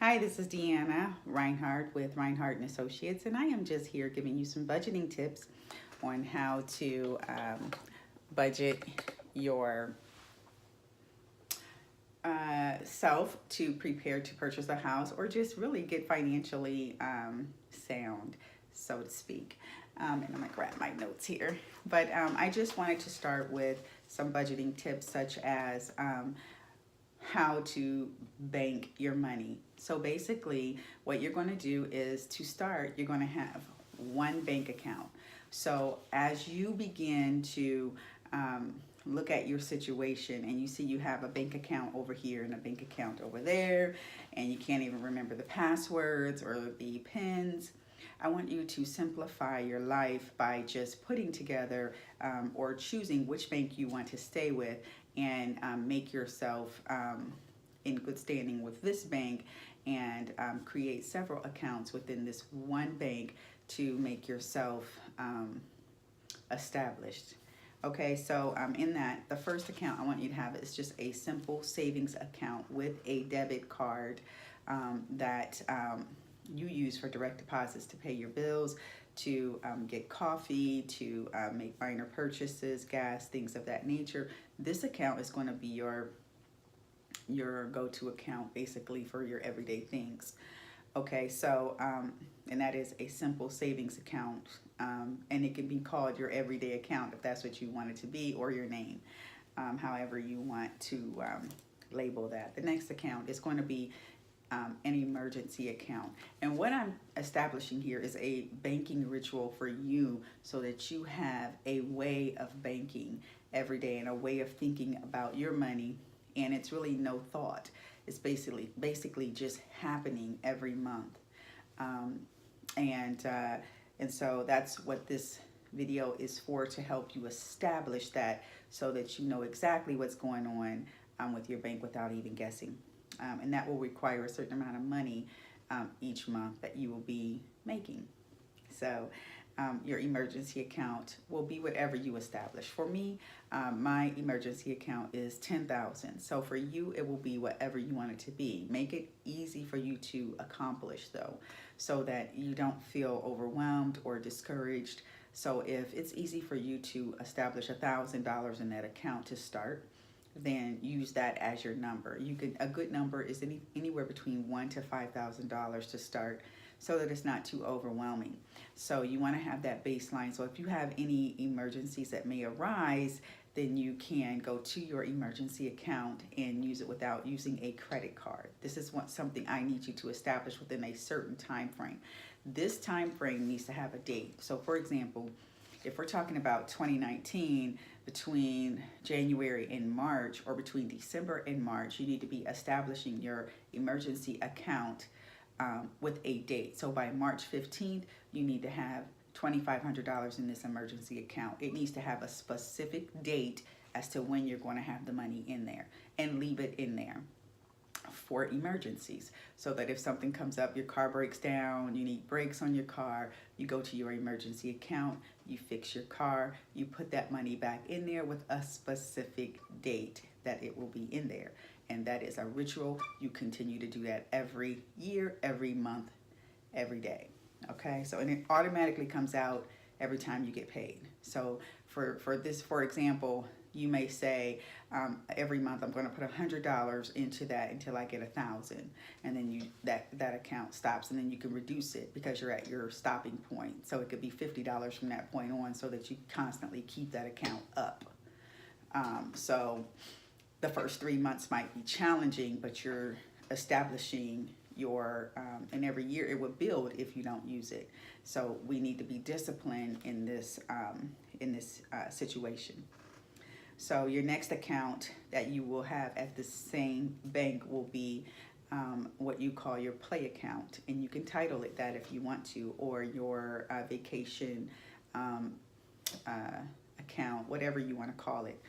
Hi, this is Deanna Rhynehardt with Rhynehardt and Associates, and I am just here giving you some budgeting tips on how to budget your self to prepare to purchase a house or just really get financially sound, so to speak. And I'm gonna grab my notes here, but I just wanted to start with some budgeting tips such as how to bank your money. So basically, what you're going to do is to start, you're going to have one bank account. So as you begin to look at your situation and you see you have a bank account over here and a bank account over there, and you can't even remember the passwords or the pins, I want you to simplify your life by just putting together or choosing which bank you want to stay with and make yourself in good standing with this bank and create several accounts within this one bank to make yourself established. Okay, so in that, the first account I want you to have is just a simple savings account with a debit card that you use for direct deposits to pay your bills, to get coffee, to make minor purchases, gas, things of that nature. This account is going to be your go-to account basically for your everyday things. Okay, so and that is a simple savings account, and it can be called your everyday account if that's what you want it to be, or your name, however you want to label that. The next account is going to be an emergency account. And what I'm establishing here is a banking ritual for you so that you have a way of banking every day and a way of thinking about your money. And it's really no thought. It's basically just happening every month. And so that's what this video is for, to help you establish that so that you know exactly what's going on with your bank without even guessing. And that will require a certain amount of money each month that you will be making. So your emergency account will be whatever you establish. For me, my emergency account is $10,000. So for you, it will be whatever you want it to be. Make it easy for you to accomplish, though, so that you don't feel overwhelmed or discouraged. So if it's easy for you to establish $1,000 in that account to start, then use that as your number. A good number is anywhere between $1,000 to $5,000 to start, so that it's not too overwhelming. So you want to have that baseline. So if you have any emergencies that may arise, then you can go to your emergency account and use it without using a credit card. This is something I need you to establish within a certain time frame. This time frame needs to have a date. So for example, if we're talking about 2019, between January and March, or between December and March, you need to be establishing your emergency account with a date. So by March 15th, you need to have $2,500 in this emergency account. It needs to have a specific date as to when you're going to have the money in there, and leave it in there for emergencies, so that if something comes up, your car breaks down, you need brakes on your car, you go to your emergency account, you fix your car, you put that money back in there with a specific date that it will be in there. And that is a ritual. You continue to do that every year, every month, every day. Okay, so and it automatically comes out every time you get paid. So for this, for example, you may say every month I'm going to put $100 into that until I get 1,000, and then that account stops, and then you can reduce it because you're at your stopping point. So it could be $50 from that point on, so that you constantly keep that account up. So the first 3 months might be challenging, but you're establishing your and every year it will build if you don't use it. So we need to be disciplined in this situation. So your next account that you will have at the same bank will be what you call your play account, and you can title it that if you want to, or your vacation account, whatever you want to call it.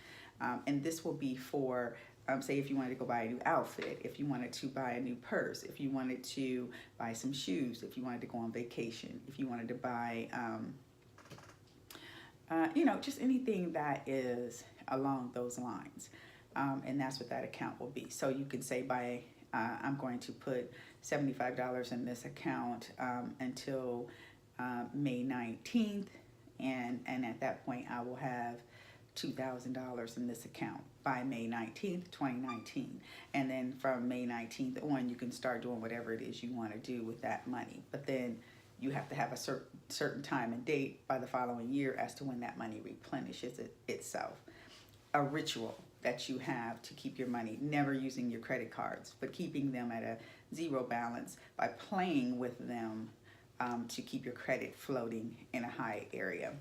And this will be for, say if you wanted to go buy a new outfit, if you wanted to buy a new purse, if you wanted to buy some shoes, if you wanted to go on vacation, if you wanted to buy, just anything that is along those lines. And that's what that account will be. So you can say buy I'm going to put $75 in this account until May 19th, and at that point I will have $2,000 in this account by May 19th, 2019. And then from May 19th on, you can start doing whatever it is you want to do with that money. But then you have to have a certain time and date by the following year as to when that money replenishes itself. A ritual that you have to keep your money, never using your credit cards, but keeping them at a zero balance by playing with them to keep your credit floating in a high area.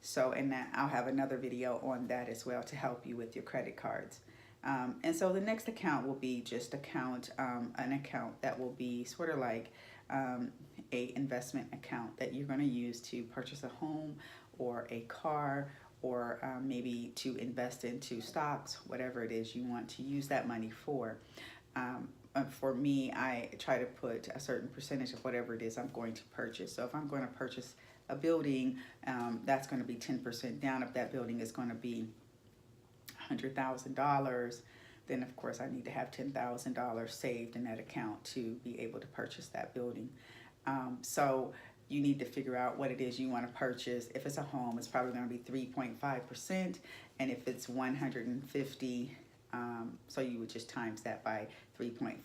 So, and that I'll have another video on that as well to help you with your credit cards. And so the next account will be just an account that will be sort of like a investment account that you're going to use to purchase a home or a car, or maybe to invest into stocks, whatever it is you want to use that money for. For me, I try to put a certain percentage of whatever it is I'm going to purchase. So if I'm going to purchase a building, that's going to be 10% down. If that building is going to be $100,000, then of course I need to have $10,000 saved in that account to be able to purchase that building. So you need to figure out what it is you want to purchase. If it's a home, it's probably going to be 3.5%, and if it's 150, so you would just times that by 3.5%.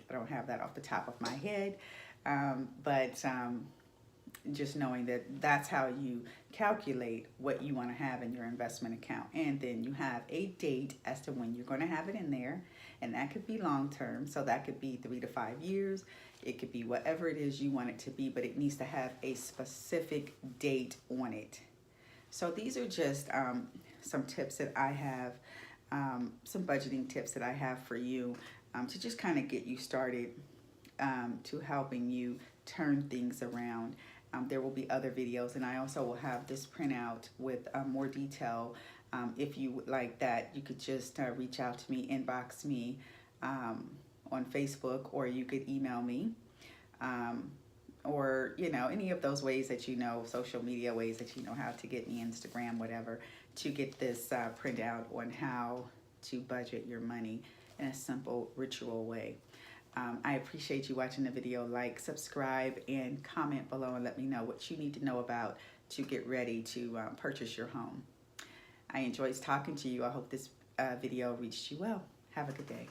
I don't have that off the top of my head, but just knowing that that's how you calculate what you want to have in your investment account. And then you have a date as to when you're going to have it in there, and that could be long term, so that could be 3 to 5 years. It could be whatever it is you want it to be, but it needs to have a specific date on it. So these are just some tips that I have, some budgeting tips that I have for you to just kind of get you started, to helping you turn things around. There will be other videos, and I also will have this printout with more detail. If you would like that, you could just reach out to me, inbox me on Facebook, or you could email me, or any of those ways that social media ways that how to get me, Instagram, whatever, to get this printout on how to budget your money in a simple ritual way. I appreciate you watching the video. Like, subscribe, and comment below and let me know what you need to know about to get ready to purchase your home. I enjoyed talking to you. I hope this video reached you well. Have a good day.